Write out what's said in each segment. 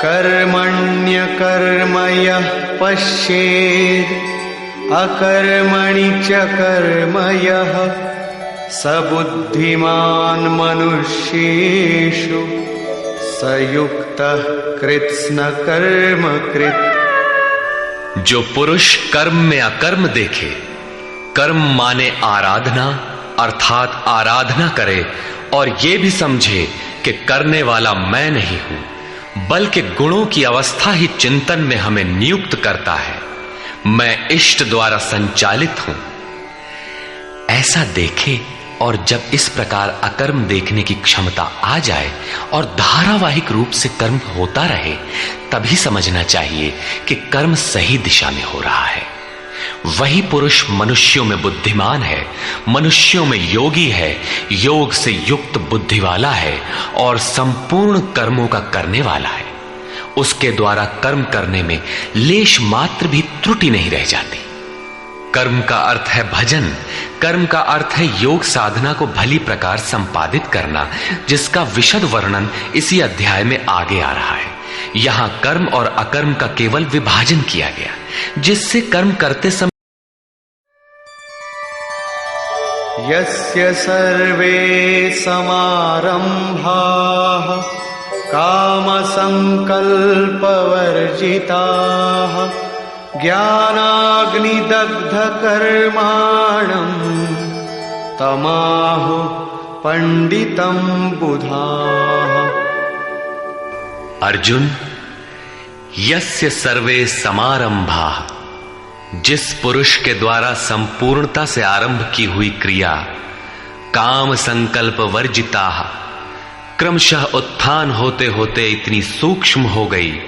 कर्मण्यकर्म यः पश्येत् अकर्मणि च कर्म यः स बुद्धिमान् मनुष्येषु स युक्तः कृत्स्न कर्म कृत्। जो पुरुष कर्म में अकर्म देखे, कर्म माने आराधना अर्थात आराधना करे और ये भी समझे कि करने वाला मैं नहीं हूं, बल्कि गुणों की अवस्था ही चिंतन में हमें नियुक्त करता है, मैं इष्ट द्वारा संचालित हूं, ऐसा देखे। और जब इस प्रकार अकर्म देखने की क्षमता आ जाए और धारावाहिक रूप से कर्म होता रहे, तभी समझना चाहिए कि कर्म सही दिशा में हो रहा है। वही पुरुष मनुष्यों में बुद्धिमान है, मनुष्यों में योगी है, योग से युक्त बुद्धि वाला है और संपूर्ण कर्मों का करने वाला है। उसके द्वारा कर्म करने में लेश मात्र भी त्रुटि नहीं रह जाती। कर्म का अर्थ है भजन, कर्म का अर्थ है योग साधना को भली प्रकार संपादित करना, जिसका विशद वर्णन इसी अध्याय में आगे आ रहा है। यहां कर्म और अकर्म का केवल विभाजन किया गया, जिससे कर्म करते समय यस्य सर्वे समारंभाः कामसंकल्पवर्जिताः ज्ञानाग्निदग्धकर्माणं तमाहुः पंडितं बुधाः। अर्जुन, यस्य सर्वे समारंभाः, जिस पुरुष के द्वारा संपूर्णता से आरंभ की हुई क्रिया काम संकल्प वर्जिताः क्रमशः उत्थान होते होते इतनी सूक्ष्म हो गई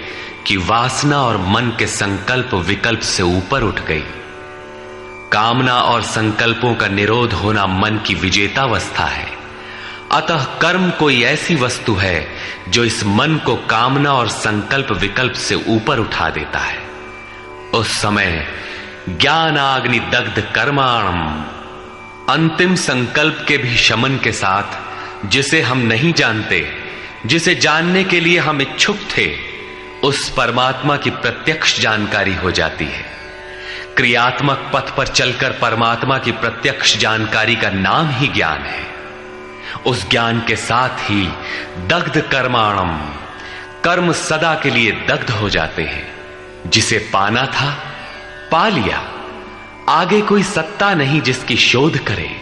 कि वासना और मन के संकल्प विकल्प से ऊपर उठ गई। कामना और संकल्पों का निरोध होना मन की विजेतावस्था है। अतः कर्म कोई ऐसी वस्तु है जो इस मन को कामना और संकल्प विकल्प से ऊपर उठा देता है। उस समय ज्ञानाग्नि दग्ध कर्माणम, अंतिम संकल्प के भी शमन के साथ, जिसे हम नहीं जानते, जिसे जानने के लिए हम इच्छुक थे, उस परमात्मा की प्रत्यक्ष जानकारी हो जाती है। क्रियात्मक पथ पर चलकर परमात्मा की प्रत्यक्ष जानकारी का नाम ही ज्ञान है। उस ज्ञान के साथ ही दग्ध कर्माणम, कर्म सदा के लिए दग्ध हो जाते हैं। जिसे पाना था पा लिया, आगे कोई सत्ता नहीं जिसकी शोध करे,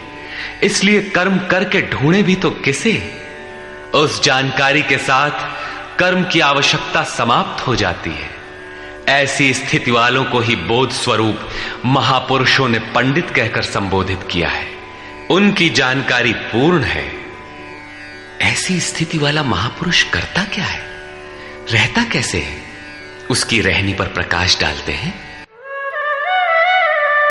इसलिए कर्म करके ढूंढे भी तो किसे। उस जानकारी के साथ कर्म की आवश्यकता समाप्त हो जाती है। ऐसी स्थिति वालों को ही बोध स्वरूप महापुरुषों ने पंडित कहकर संबोधित किया है। उनकी जानकारी पूर्ण है। ऐसी स्थिति वाला महापुरुष करता क्या है, रहता कैसे है, उसकी रहनी पर प्रकाश डालते हैं।